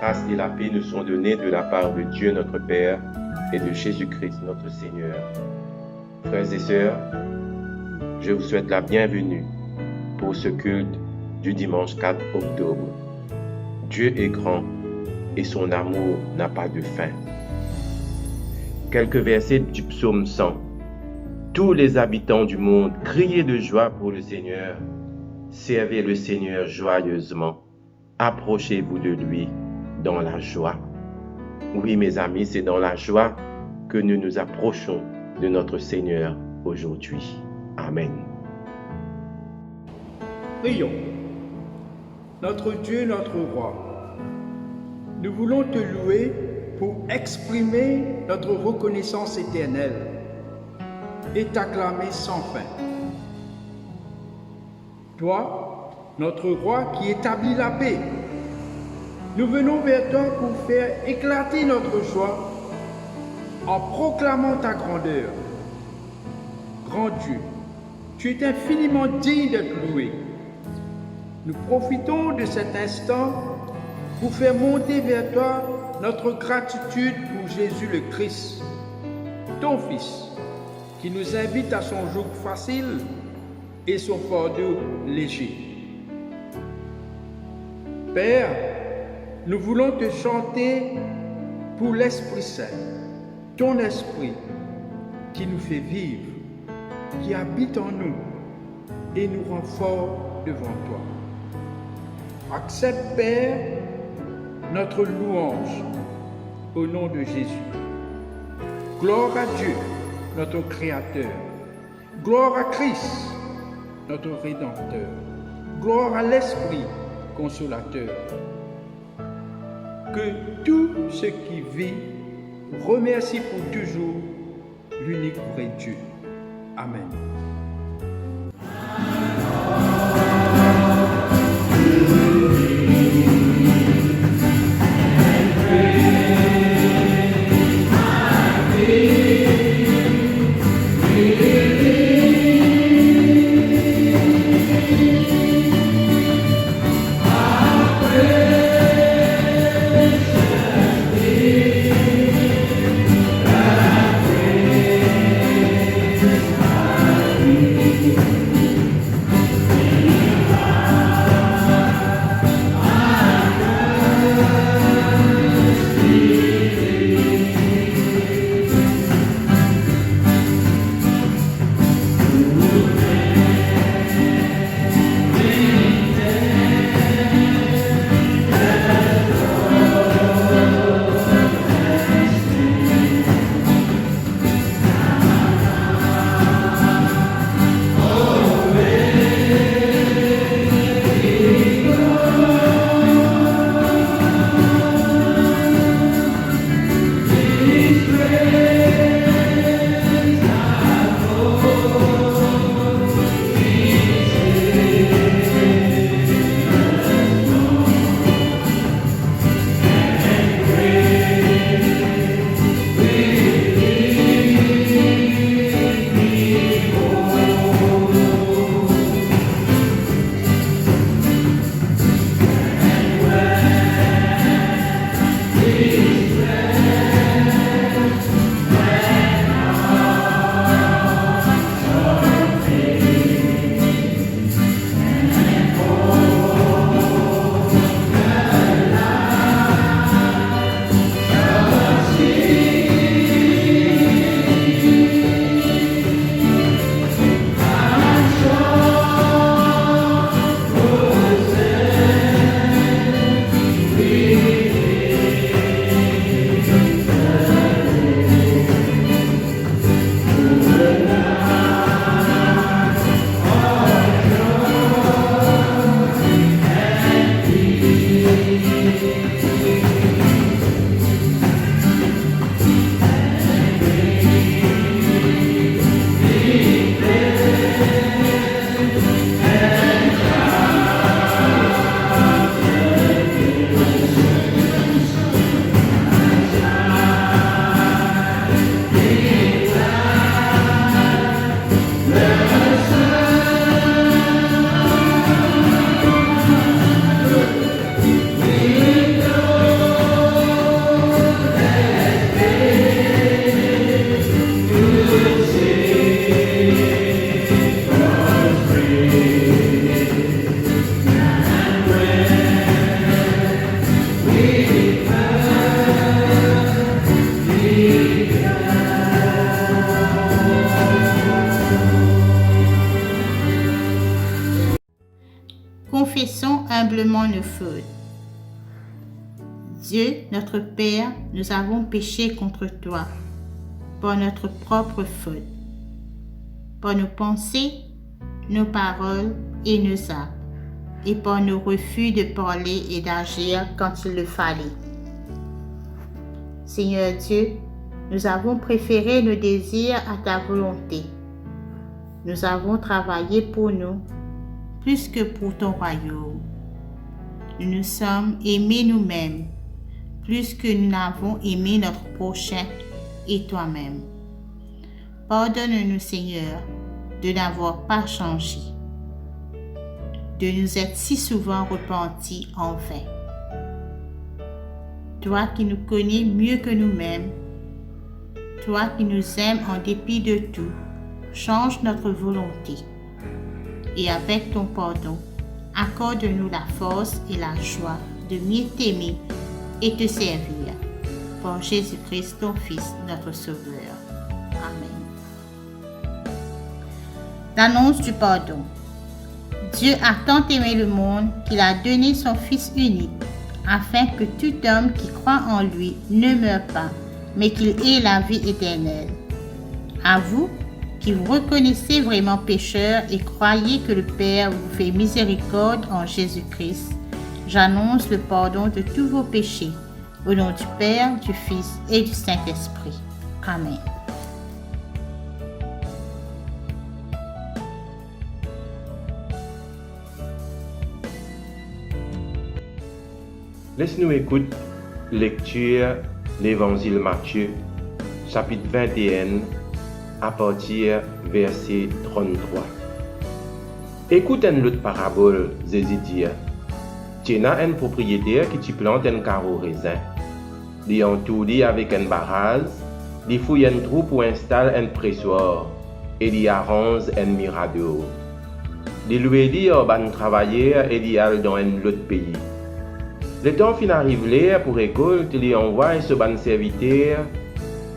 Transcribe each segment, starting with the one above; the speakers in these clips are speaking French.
grâce et la paix nous sont données de la part de Dieu notre Père et de Jésus-Christ notre Seigneur. Frères et sœurs, je vous souhaite la bienvenue pour ce culte du dimanche 4 octobre. Dieu est grand et son amour n'a pas de fin. Quelques versets du psaume 100. Tous les habitants du monde, criez de joie pour le Seigneur. Servez le Seigneur joyeusement. Approchez-vous de lui dans la joie. Oui, mes amis, c'est dans la joie que nous nous approchons de notre Seigneur aujourd'hui. Amen. Prions. Notre Dieu, notre Roi, nous voulons te louer pour exprimer notre reconnaissance éternelle et t'acclamer sans fin. Toi, notre Roi qui établit la paix, nous venons vers toi pour faire éclater notre joie en proclamant ta grandeur. Grand Dieu, tu es infiniment digne d'être loué. Nous profitons de cet instant pour faire monter vers toi notre gratitude pour Jésus le Christ, ton Fils, qui nous invite à son joug facile et son fardeau léger. Père, nous voulons te chanter pour l'Esprit Saint, ton Esprit qui nous fait vivre, qui habite en nous et nous rend forts devant toi. Accepte, Père, notre louange au nom de Jésus. Gloire à Dieu, notre Créateur. Gloire à Christ, notre Rédempteur. Gloire à l'Esprit Consolateur. Que tout ce qui vit remercie pour toujours l'unique vrai Dieu. Amen. Oh confessons humblement nos fautes. Dieu, notre Père, nous avons péché contre toi, par notre propre faute, par nos pensées, nos paroles et nos actes, et par nos refus de parler et d'agir quand il le fallait. Seigneur Dieu, nous avons préféré nos désirs à ta volonté. Nous avons travaillé pour nous plus que pour ton royaume. Nous nous sommes aimés nous-mêmes plus que nous n'avons aimé notre prochain et toi-même. Pardonne-nous, Seigneur, de n'avoir pas changé, de nous être si souvent repentis en vain. Toi qui nous connais mieux que nous-mêmes, toi qui nous aimes en dépit de tout, change notre volonté. Et avec ton pardon, accorde-nous la force et la joie de mieux t'aimer et te servir. Par Jésus-Christ, ton Fils, notre Sauveur. Amen. L'annonce du pardon. Dieu a tant aimé le monde qu'il a donné son Fils unique, afin que tout homme qui croit en lui ne meure pas, mais qu'il ait la vie éternelle. À vous, qui vous reconnaissez vraiment pécheurs et croyez que le Père vous fait miséricorde en Jésus-Christ, j'annonce le pardon de tous vos péchés, au nom du Père, du Fils et du Saint-Esprit. Amen. Laisse-nous écouter lecture l'Évangile Matthieu, chapitre 21, à partir verset 33. Écoute une autre parabole, Jésus dit. Tu as un propriétaire qui plante un carreau raisin. Il entoure avec un barrage, il fouille un trou pour installer un pressoir et il arrange un mirador. Il lui dit au ban travailleur et il allait dans un autre pays. Le temps fin arrive là pour récolte, il envoie ce ban serviteur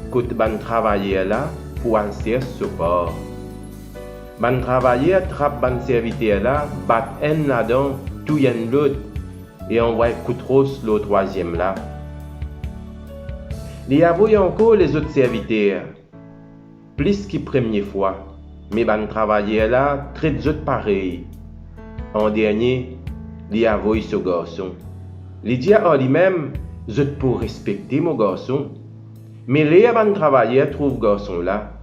côté ban travailleur là pour aller ce port. Ban travailleur trappe ban serviteur là, bat un là-dedans, tout y en l'autre et envoie Coutros le troisième là. Il y a encore les autres serviteurs, plus que première fois, mais ban travailleur là traite autres pareil. En dernier, il y a ce garçon. Il dit à lui-même, je peux respecter mon garçon. Mais les ban travailleurs trouvent garçon là,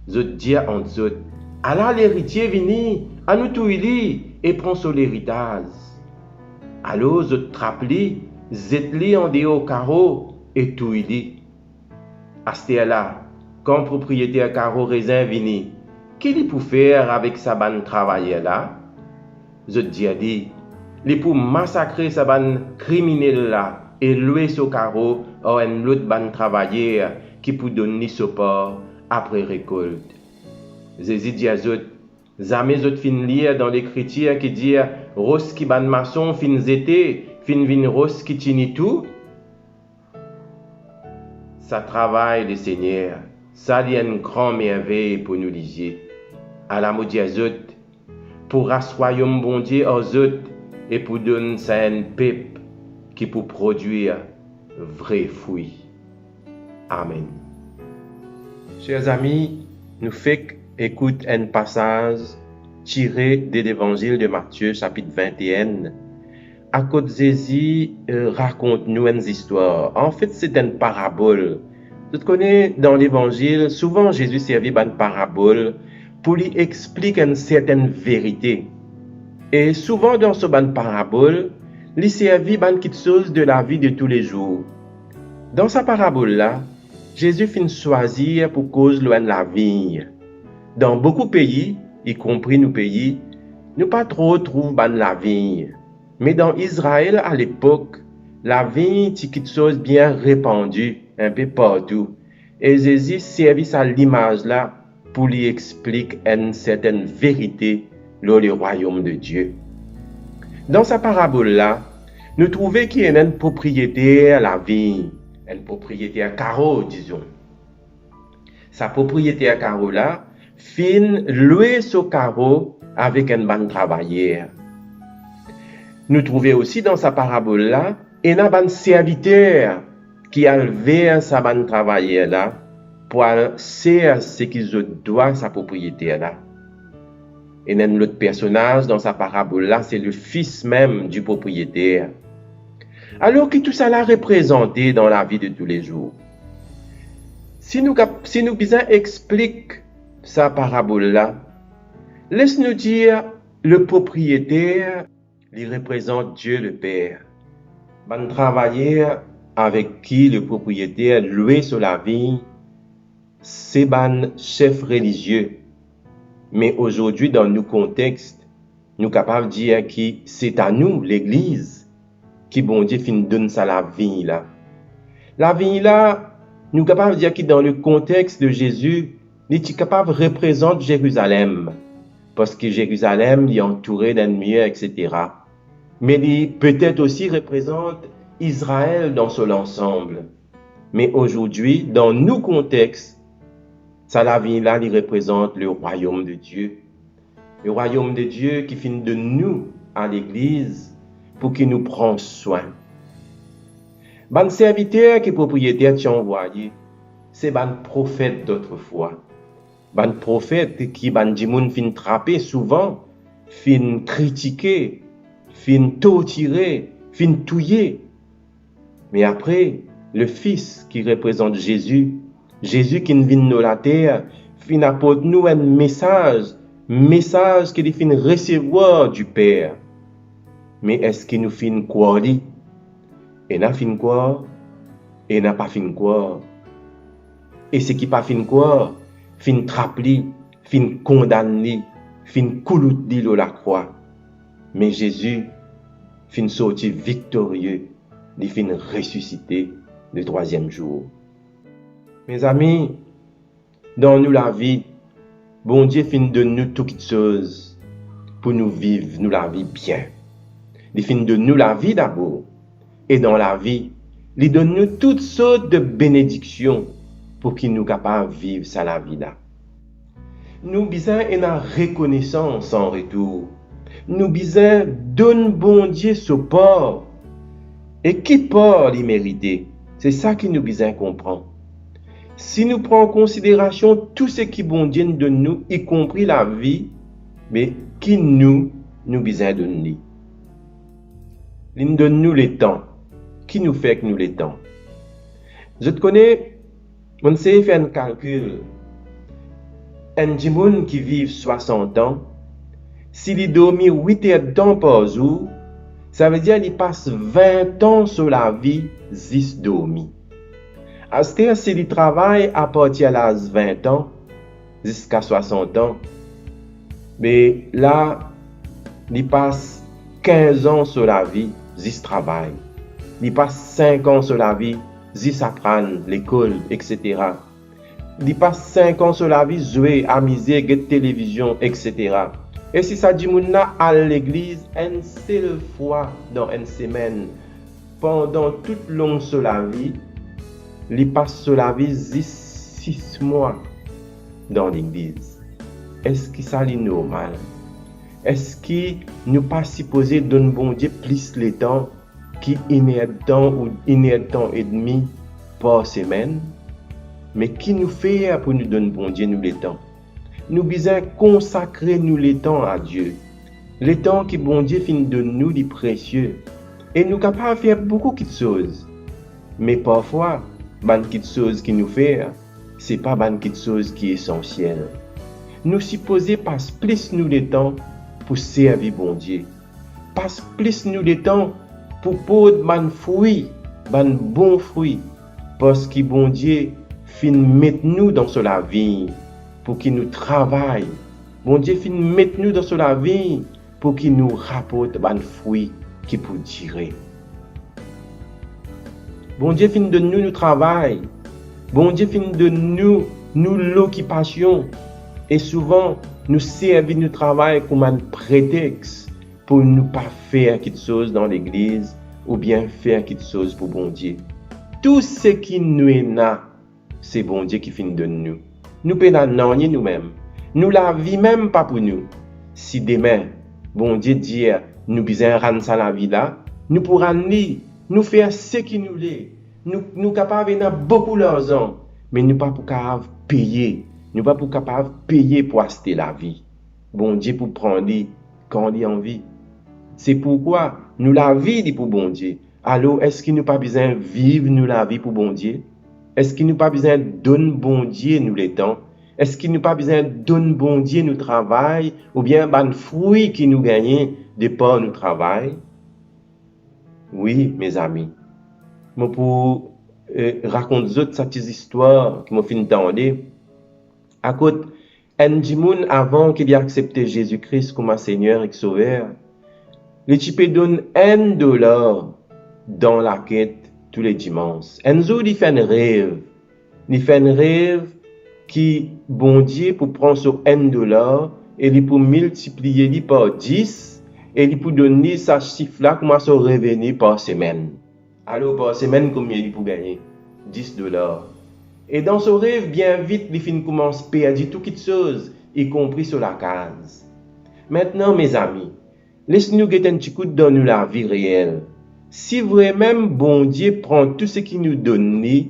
je dis en eux, alors l'héritier vini, à nous tout et prend son héritage. Alors je trappe-li, zet-li en dehors carreau et tout à ce là, quand propriétaire carreau raisin vini, qu'il peut faire avec sa ban travailleur là? Je dis à dit, il peut massacrer sa ban criminel là et louer ce carreau à un autre ban travailleur qui peut donner ce port après récolte. Jésus dit à eux, jamais eux fin lire dans l'écriture qui dit rose qui ban maçon fin zété, fin vin rose qui tini tout. Ça travaille le Seigneur, ça y a une grande merveille pour nous lier. À la maudit à eux, pour rassoyer bon Dieu aux autres et pour donner ça un peuple qui peut produire vrai fruit. Amen. Chers amis, nous faisons écoute un passage tiré de l'évangile de Matthieu, chapitre 21. À côté Jésus raconte nous une histoire. En fait, c'est une parabole. Tu connais dans l'évangile, souvent Jésus servit une parabole pour lui expliquer une certaine vérité. Et souvent dans ce parabole, il servit quelque chose de la vie de tous les jours. Dans sa parabole là, Jésus finit choisir pour cause loin de la vie. Dans beaucoup de pays, y compris nos pays, nous pas trop trouvons la vigne. Mais dans Israël à l'époque, la vigne c'est quelque chose bien répandu un peu partout. Et Jésus servit à l'image là pour lui expliquer une certaine vérité dans le royaume de Dieu. Dans sa parabole là, nous trouvons qu'il y a un propriétaire à la vigne, un propriétaire carreau, disons. Sa propriétaire carreau là, fin louer ce carreau avec un bon travailleur. nous trouvons aussi dans sa parabole là, et n'a ban serviteur qui a vers sa ban travailleur là, pour faire ce qu'ils doivent sa propriétaire là. Et même l'autre personnage dans sa parabole là, c'est le fils même du propriétaire. Alors que tout ça l'a représenté dans la vie de tous les jours. Si nous bien explique sa parabole là, laisse-nous dire le propriétaire, il représente Dieu le Père. Ban travailleur avec qui le propriétaire loué sur la vigne, c'est ban chef religieux. Mais aujourd'hui, dans nos contextes, nous sommes capables de dire que c'est à nous, l'Église, qui bon Dieu fin donne ça la vigne là. La vigne là, nous sommes capables de dire que dans le contexte de Jésus, il est capable de représenter Jérusalem. Parce que Jérusalem est entouré d'ennemis, etc. Mais il peut-être aussi représente Israël dans son ensemble. Mais aujourd'hui, dans nos contextes, ça la vie là, il représente le royaume de Dieu. Le royaume de Dieu qui finit de nous à l'Église pour qu'il nous prenne soin. Ban serviteur qui propriétaire t'a envoyé, c'est ban prophète d'autrefois. Ban prophète qui ban di moun fin trapper souvent, fin critiquer, fin torturer, fin touiller. Mais après, le Fils qui représente Jésus, Jésus qui vient dans la terre, fin apporte nous un message qu'il fin recevoir du Père. Mais est-ce qu'il nous fin croire lui? Et n'a fin croire, et n'a pas fin croire. Et ce qui pas fin croire, fin trapper, fin condamner, fin coulouter la croix. Mais Jésus fin sorti victorieux, il fin ressuscité le troisième jour. Mes amis, dans nous la vie, bon Dieu fin de nous toutes choses pour nous vivre nous la vie bien. Il fin de nous la vie d'abord. Et dans la vie, il donne nous toutes sortes de bénédictions pour qu'il nous capable de vivre ça la vie là. Nous besoin une reconnaissance en retour. Nous besoin donne bon Dieu ce port. Et qui port il mérite? C'est ça qui nous besoin comprendre. Si nous prenons en considération tout ce qui bon Dieu nous donne nous, y compris la vie, mais qui nous besoin donner. Il nous donne nous le temps. Qui nous fait que nous le temps? Je te connais, on sait faire un calcul. Un djimoun qui vit 60 ans, s'il dormit 8 heures de temps par jour, ça veut dire qu'il passe 20 ans sur la vie, 10 dormi. C'est-à-dire s'il travaille à partir de l'âge 20 ans, jusqu'à 60 ans, mais là, il passe 15 ans sur la vie, 10 travail. Il passe 5 ans sur la vie, 10 apprendre l'école, etc. Il passe 5 ans sur la vie, jouer, amuser, regarder télévision, etc. Et si ça dit mouna à l'église, une seule fois dans une semaine, pendant toute longue sur la vie, il passe sur la vie 6 mois dans l'église. Est-ce que ça est normal? Est-ce que nous pas supposé donner bon Dieu plus le temps qui une heure de temps ou une heure de temps et demi par semaine? Mais qui nous fait pour nous donner bon Dieu nous le temps? Nous besoin consacrer nous le temps à Dieu. Le temps que bon Dieu finit de nous les précieux. Et nous capables de faire beaucoup de choses. Mais parfois, ban de choses qui nous fait, c'est pas ban de choses qui est essentiel. Nous supposons passer plus nous le temps pour servir bon Dieu. Passe plus nous le temps pour porter ban fruits, ban bon fruits, parce que bon Dieu fin mettre nous dans la vie pour qu'il nous travaille. Bon Dieu fin mettre nous dans la vie pour qu'il nous rapporte ban fruits qui pour tirer. Bon Dieu fin de nous travail. Bon Dieu fin de nous l'occupation. Et souvent, nous servir nous travail comme un prétexte pour ne pas faire quelque chose dans l'église ou bien faire quelque chose pour bon Dieu. Tout ce qui nous est là, c'est bon Dieu qui finit de nous. Nous ne pouvons nous-mêmes. Nous la vie même pas pour nous. Si demain, bon Dieu dit, nous besoin rendre ça la vie là, nous pourrons nous faire ce qui nous l'est. Nous capables de beaucoup d'argent, mais nous pas pour capable payer. Nous pas pour capable payer pour acheter la vie. Bon Dieu pour prendre quand on a envie. C'est pourquoi nous la vie pour bon Dieu. Alors est-ce qu'il nous pas besoin vivre nous la vie pour bon Dieu? Est-ce qu'il nous pas besoin donner bon Dieu nous les temps? Est-ce qu'il nous pas besoin donner bon Dieu nous travail ou bien ban fruit qui nous gagne de par nous travail? Oui, mes amis. Moi pour raconter cette histoire qui m'a fait entendre. À côté Ndimoun avant qu'il ait accepté Jésus-Christ comme Seigneur et Sauveur, le type donne $1 dans la quête tous les dimanches. Enzo il fait un rêve. Il fait un rêve qui bon Dieu pour prendre ce $1 et il pour multiplier par 10 et il pour donner sa chiffre là comme ça revenu par semaine. Alors par semaine combien il pour gagner? $10. Et dans ce rêve, bien vite, les filles commencent à perdre toutes choses, y compris sur la case. Maintenant, mes amis, laissez-nous guetter un petit coup dans la vie réelle. Si vraiment bon Dieu prend tout ce qu'il nous donne et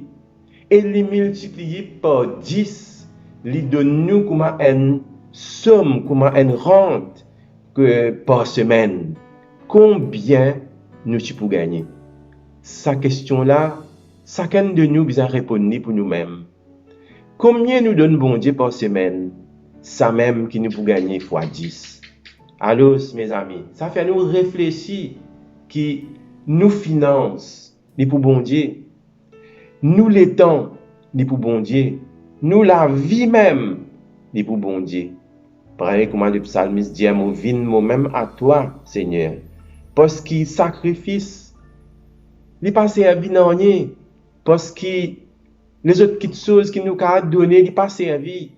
les multiplie par 10, il donne nous comme une somme, comme une rente par semaine, combien nous pouvons gagner? Sa question-là, chacun de nous besoin répondre pour nous-mêmes. Combien nous donne bon Dieu par semaine? Ça même qui nous peut gagner fois 10. Alors, mes amis, ça fait nous réfléchir qui nous finance, ni pour bon Dieu. Nous les temps, ni pour bon Dieu. Nous la vie même, ni pour bon Dieu. Pareil comme le psalmiste dit, moi vine moi-même à toi, Seigneur. Parce qu'il sacrifice, il passe à vie non rien. Parce que les autres petites choses qu'il nous a données, il pas servi.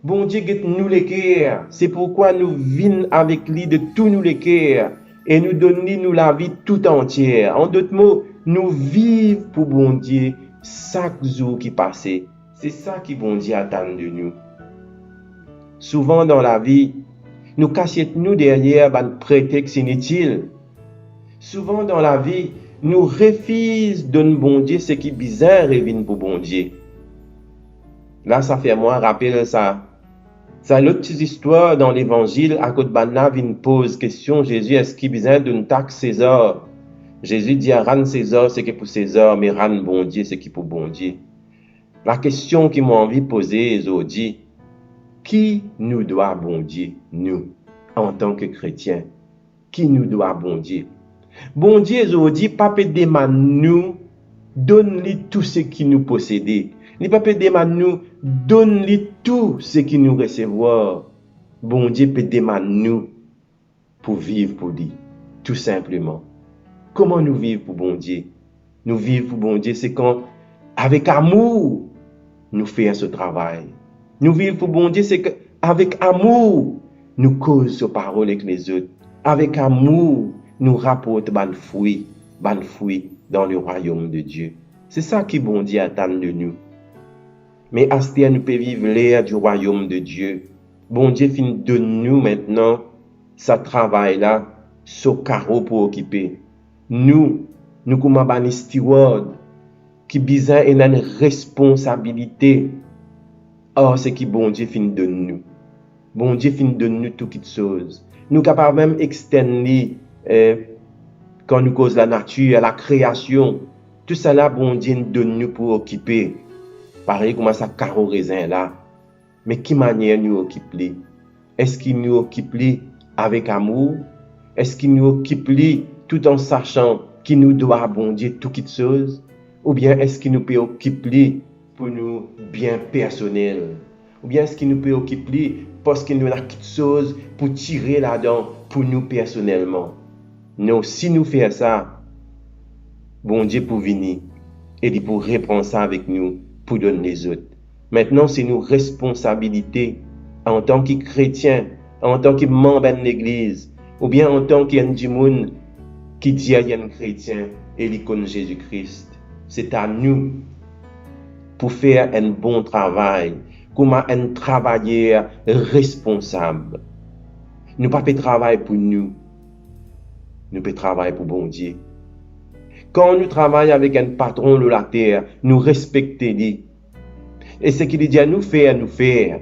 Bon Dieu, nous les cœurs. C'est pourquoi nous vîmes avec lui de tous nous les cœurs et nous donnons nous la vie tout entière. En d'autres mots, nous vivons pour bon Dieu chaque jour qui passe. C'est ça qui bon Dieu attend de nous. Souvent dans la vie, nous cachons nous derrière un prétexte inutile. Souvent dans la vie, nous refusons de bon Dieu ce qui est bizarre revient pour bon Dieu. Là, ça fait moi rappeler ça. C'est l'autre petite histoire dans l'évangile. À côté de Banna, vient pose question Jésus, est-ce qu'il besoin d'une taxe César? Jésus dit à rendre César ce qui est pour César, mais rendre bon Dieu ce qui est pour bon Dieu. La question qui m'a envie de poser aujourd'hui, qui nous doit bon Dieu, nous, en tant que chrétiens? Qui nous doit bon Dieu? Bon Dieu aujourd'hui, pas peut demander nous, donne-lui tout ce qui nous possédait. Il pas peut demander nous, donne-lui tout ce qui nous recevoir. Bon Dieu peut demander nous pour vivre pour lui, tout simplement. Comment nous vivre pour bon Dieu? Nous vivre pour bon Dieu, c'est quand, avec amour, nous faisons ce travail. Nous vivre pour bon Dieu, c'est qu'avec amour, nous causons ces paroles avec les autres. Avec amour, nous rapporte ban fruit dans le royaume de Dieu. C'est ça qui bon Dieu attend de nous. Mais Astia nous peut vivre l'ère du royaume de Dieu. Bon Dieu finit de nous maintenant, ça travail là, ce carreau pour occuper. Nous comme un steward, qui besoin une responsabilité. Or, c'est qui bon Dieu finit de nous. Bon Dieu finit de nous toutes les choses. Nous capables même externer quand nous cause la nature, la création, tout ça là, bon Dieu nous donne nous pour occuper. Pareil comme ça, carreau raisin là. Mais qui manière nous occuper? Est-ce qu'il nous occupe avec amour? Est-ce qu'il nous occupe tout en sachant qu'il nous doit bon Dieu toutes les choses? Ou bien est-ce qu'il nous peut occuper pour nous bien personnel? Ou bien est-ce qu'il nous peut occuper parce qu'il nous a quelque chose pour tirer là-dedans pour nous personnellement? Non, si nous faisons ça, bon Dieu pour venir et il pour répondre ça avec nous pour donner les autres. Maintenant, c'est nos responsabilités en tant que chrétiens, en tant que membre de l'église, ou bien en tant qu'un qui dit à un chrétien et il connaît Jésus-Christ. C'est à nous pour faire un bon travail, comme un travailleur responsable. Nous pas fait travail pour nous. nous pouvons travailler pour bon Dieu. Quand nous travaillons avec un patron de la terre, nous respectons lui. Et ce qu'il dit à nous faire, nous faire.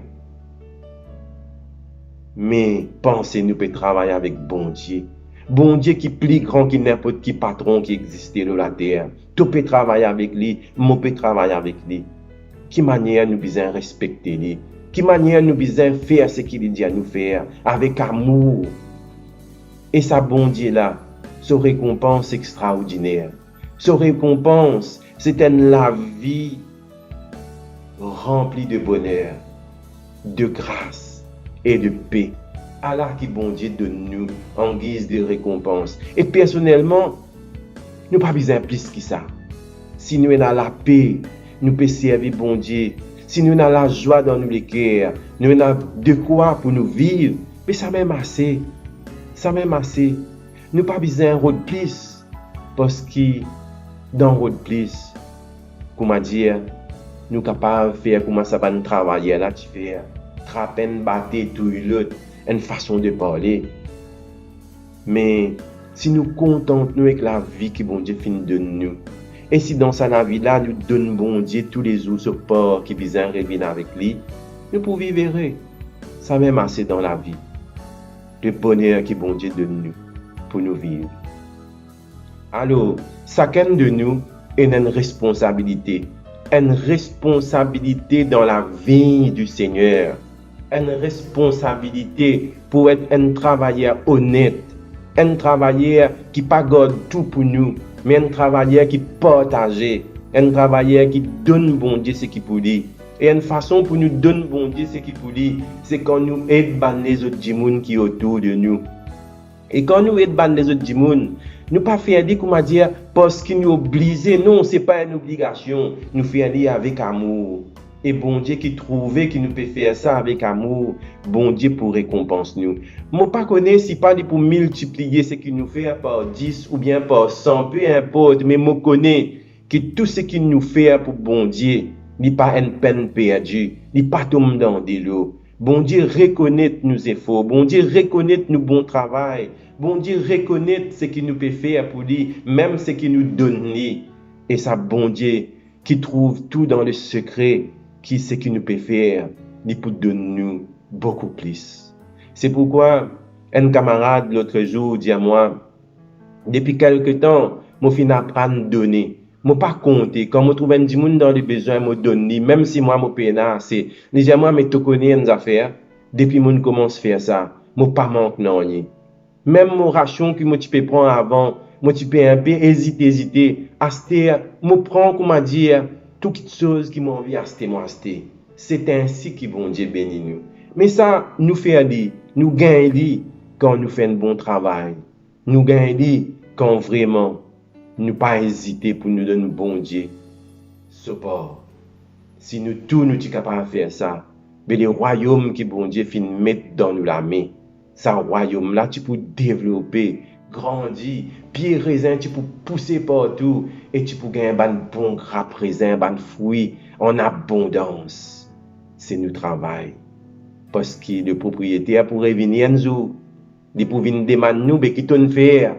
Mais pensez, nous pouvons travailler avec bon Dieu. Bon Dieu qui est plus grand que n'importe qui patron qui existait sur la terre. Tu peux travailler avec lui, moi peux travailler avec lui. Qui manière nous besoin respecter lui? Qui manière nous besoin faire ce qu'il dit à nous faire avec amour? Et ça, bon Dieu là, sa récompense extraordinaire. Sa récompense, c'est la vie remplie de bonheur, de grâce et de paix. Allah qui bon Dieu donne nous en guise de récompense. Et personnellement, nous pas besoin plus que ça. Si nous avons la paix, nous pouvons servir bon Dieu. Si nous avons la joie dans nos cœurs, nous avons de quoi pour nous vivre. Mais ça même assez. Ça même assez. Nous pas besoin de plus. Parce que dans road plus, comment dire, nous sommes capables de faire comment ça va nous travailler là, tu fais. Trapper, battre, tout l'autre. Une façon de parler. Mais si nous contentons avec la vie que bon Dieu finit de nous, et si dans sa vie là, nous donnons bon Dieu tous les jours ce port qui vient revenir avec lui, nous pouvons vivre. Ça même assez dans la vie. Le bonheur que bon Dieu donne nous pour nous vivre. Alors, chacun de nous a une responsabilité. Une responsabilité dans la vie du Seigneur. Une responsabilité pour être un travailleur honnête, un travailleur qui pas garde tout pour nous, mais un travailleur qui partage, un travailleur qui donne bon Dieu ce qu'il pour lui. Et une façon pour nous donner bon Dieu ce qu'il pour lui, c'est quand nous aidons les autres gens qui sont autour de nous. Et quand nous aidons les autres gens, nous pas faire dire comment dire parce qu'ils nous obligent, non, c'est pas une obligation, nous faire dire avec amour. Et bon Dieu qui trouvait qu'il nous peut faire ça avec amour, bon Dieu pour récompense nous. Moi pas connais si pas pour multiplier ce qu'il nous fait par 10 ou bien par 100, peu importe, mais moi connais que tout ce qu'il nous fait pour bon Dieu, n'est pas une peine perdue, n'est pas tomber dans des lots. Bon Dieu reconnaît nos efforts, bon Dieu reconnaît nos bons travail, bon Dieu reconnaît ce qu'il nous peut faire pour lui, même ce qu'il nous donne lui. Et ça bon Dieu qui trouve tout dans le secret, qui ce qu'il nous peut faire, il peut donner nous beaucoup plus. C'est pourquoi un camarade l'autre jour dit à moi, depuis quelque temps, je finis apprendre à donner. Je ne pas compter. Quand je trouve un monde dans les besoins, je donne, même si moi, je paye assez. Les moi, je connais une affaire. Depuis que je commence à faire ça, je ne pas manque non. Même mon ration que je peux prendre avant, je peux un peu hésiter. Acheter, je prends, comment dire, toutes choses qui m'ont envie d'acheter, moi acheter. C'est ainsi que bon Dieu bénit nous. Mais ça, nous fait dire, nous gagnons quand nous faisons un bon travail. Nous gagnons quand vraiment nous pas hésiter pour nous donner bon Dieu support. Si nous tous nous sommes capables de faire ça, mais le royaume que bon Dieu finit mettre dans nous la main, ça royaume là tu peux développer, grandir, pied raisin tu peux pousser partout et tu peux gagner un bon grappe raisin, un fruit en abondance. C'est nous travail. Parce que le propriétaire pourrait venir un jour, il pourrait venir demander nous qui t'en faire,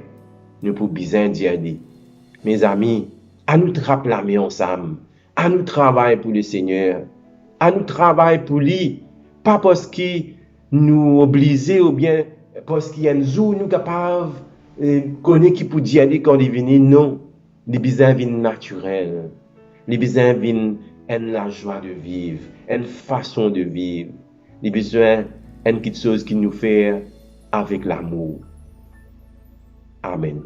nous pouvons bien dire. Mes amis, à nous trapper la main ensemble, à nous travailler pour le Seigneur, à nous travailler pour lui, pas parce qu'il nous oblige ou bien parce qu'il y a un jour nous capables de connaître qui peut dire quand il vient, non, les besoins viennent naturels, les besoins viennent la joie de vivre, une façon de vivre, les besoins une quelque chose qui nous fait avec l'amour. Amen.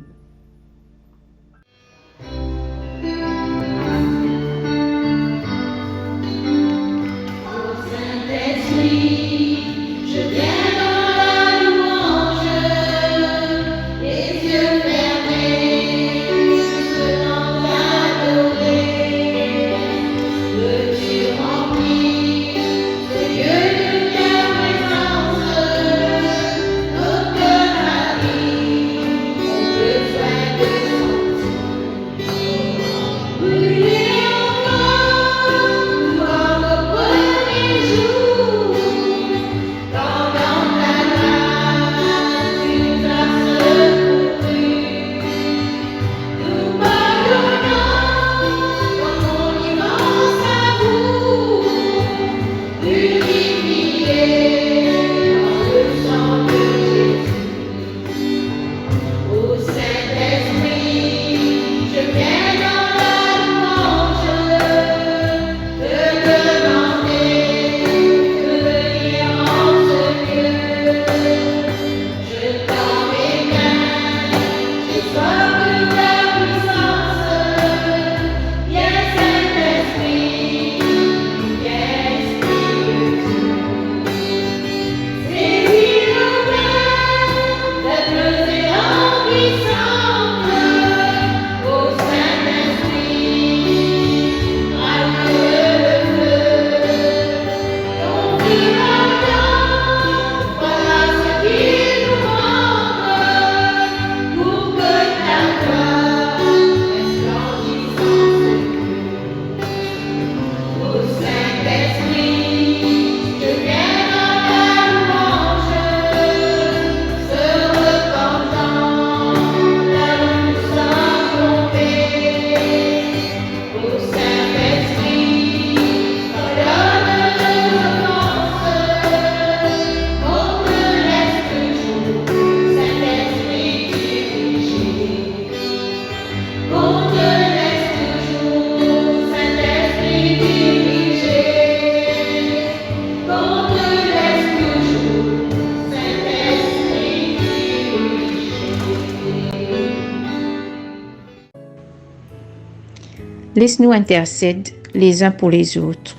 Laisse-nous intercéder les uns pour les autres.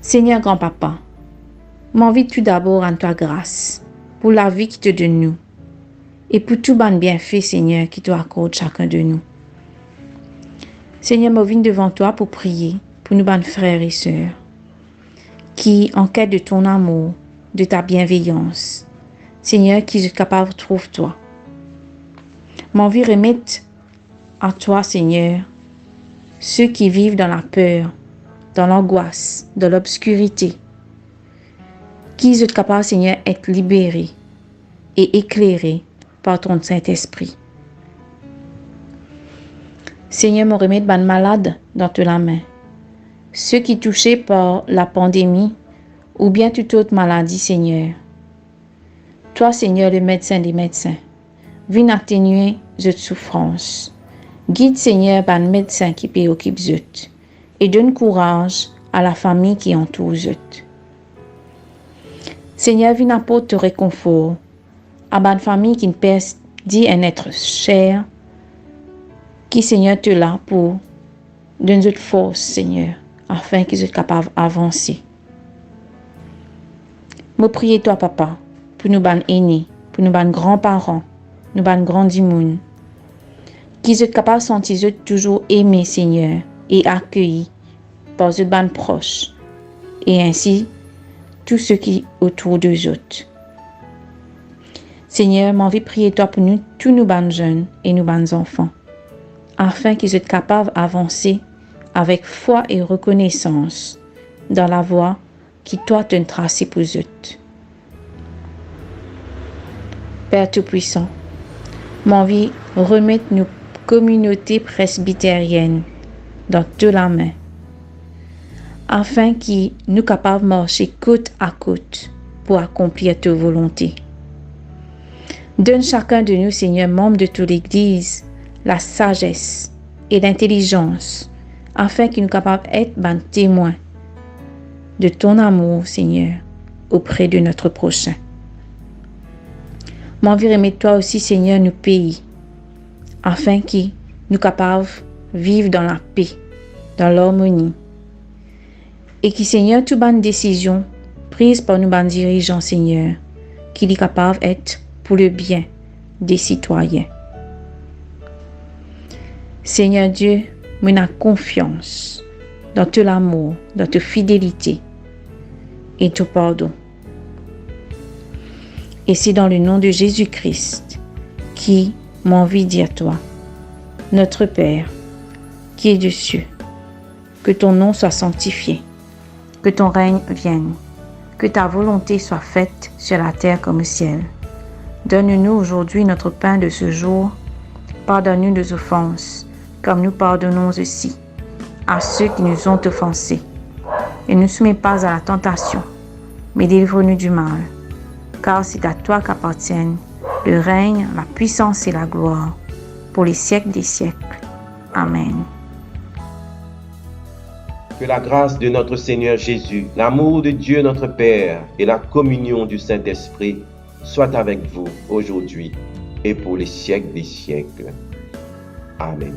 Seigneur grand-papa, m'envie tout d'abord en ta grâce pour la vie qui te donne nous et pour tout bon bienfait, Seigneur, qui te accorde chacun de nous. Seigneur, je viens devant toi pour prier pour nous, bonnes frères et sœurs, qui, en quête de ton amour, de ta bienveillance, Seigneur, qui est capable de trouver toi. M'envie remettre à toi, Seigneur, ceux qui vivent dans la peur, dans l'angoisse, dans l'obscurité, qui sont capables, Seigneur, d'être libérés et éclairés par ton Saint-Esprit. Seigneur, me remettre ban malade dans ta main. Ceux qui touchés par la pandémie ou bien toute autre maladie, Seigneur. Toi, Seigneur, le médecin des médecins, viens atténuer cette souffrance. Guide, Seigneur, ban médecin qui préoccupe zut et donne courage à la famille qui entoure zut. Seigneur, viens apporter réconfort à ban famille qui ne perdit un être cher, qui, Seigneur, te là pour donner notre force, Seigneur, afin qu'ils soient capables d'avancer. Je prie toi, Papa, pour nous ban aînés, pour nous ban grands-parents, nous ban grands du monde, qu'ils soient capables de sentir toujours aimés, Seigneur, et accueillis par eux ban proches, et ainsi tous ceux qui autour d'eux autres. Seigneur, m'envie prier toi pour nous, tous nous ban jeunes et nous ban enfants, afin qu'ils soient capables d'avancer avec foi et reconnaissance dans la voie qui toi t'as tracée pour eux. Père Tout-Puissant, m'envie remettre nos communautés presbytériennes dans toute la main, afin qu'ils nous capables de marcher côte à côte pour accomplir ta volonté. Donne chacun de nous, Seigneur, membres de toute l'Église, la sagesse et l'intelligence, afin qu'ils nous capables d'être ben témoins de ton amour, Seigneur, auprès de notre prochain. M'envie remettre toi aussi, Seigneur, nos pays, afin qu'ils nous capables de vivre dans la paix, dans l'harmonie, et qui, Seigneur, toute bonne décision prise par nos bons dirigeants, Seigneur, qu'il est capable d'être pour le bien des citoyens. Seigneur Dieu, nous avons confiance dans tout l'amour, dans ta fidélité et ton pardon. Et c'est dans le nom de Jésus-Christ qui m'envie de dire toi, notre Père, qui est des cieux, que ton nom soit sanctifié, que ton règne vienne, que ta volonté soit faite sur la terre comme au ciel. Donne-nous aujourd'hui notre pain de ce jour. Pardonne-nous nos offenses, comme nous pardonnons aussi à ceux qui nous ont offensés. Et ne nous soumets pas à la tentation, mais délivre-nous du mal. Car c'est à toi qu'appartiennent le règne, la puissance et la gloire, pour les siècles des siècles. Amen. Que la grâce de notre Seigneur Jésus, l'amour de Dieu notre Père et la communion du Saint-Esprit soient avec vous aujourd'hui et pour les siècles des siècles. Amen.